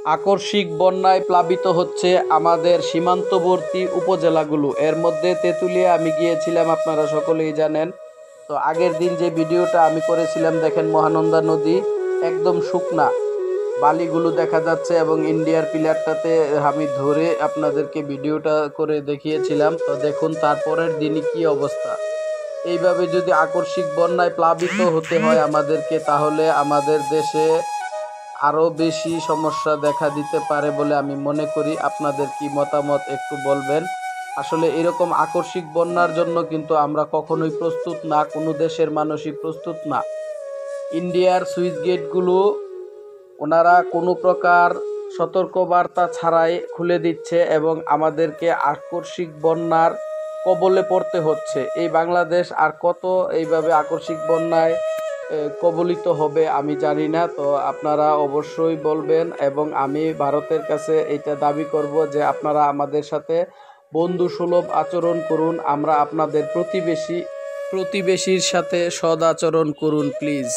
আকস্মিক বন্যায় প্লাবিত হচ্ছে আমাদের সীমান্তবর্তী উপজেলাগুলো। এর মধ্যে তেঁতুলিয়া আমি গিয়েছিলাম, আপনারা সকলেই জানেন। তো আগের দিন যে ভিডিওটা আমি করেছিলাম, দেখেন মহানন্দা নদী একদম শুকনা, বালিগুলো দেখা যাচ্ছে এবং ইন্ডিয়ার পিলারটাতে আমি ধরে আপনাদেরকে ভিডিওটা করে দেখিয়েছিলাম। তো দেখুন তারপরের দিনই কি অবস্থা। এইভাবে যদি আকস্মিক বন্যায় প্লাবিত হতে হয় আমাদেরকে, তাহলে আমাদের দেশে আরও বেশি সমস্যা দেখা দিতে পারে বলে আমি মনে করি। আপনাদের কি মতামত একটু বলবেন। আসলে এরকম আকস্মিক বন্যার জন্য কিন্তু আমরা কখনোই প্রস্তুত না, কোনো দেশের মানুষই প্রস্তুত না। ইন্ডিয়ার সুইচ গেটগুলো ওনারা কোনো প্রকার সতর্কবার্তা ছাড়াই খুলে দিচ্ছে এবং আমাদেরকে আকস্মিক বন্যার কবলে পড়তে হচ্ছে। এই বাংলাদেশ আর কত এইভাবে আকস্মিক বন্যায় কবলিত হবে আমি জানি না। তো আপনারা অবশ্যই বলবেন এবং আমি ভারতের কাছে এটা দাবি করব যে আপনারা আমাদের সাথে বন্ধু সুলভ আচরণ করুন। আমরা আপনাদের প্রতিবেশীর সাথে সদ আচরণ করুন প্লিজ।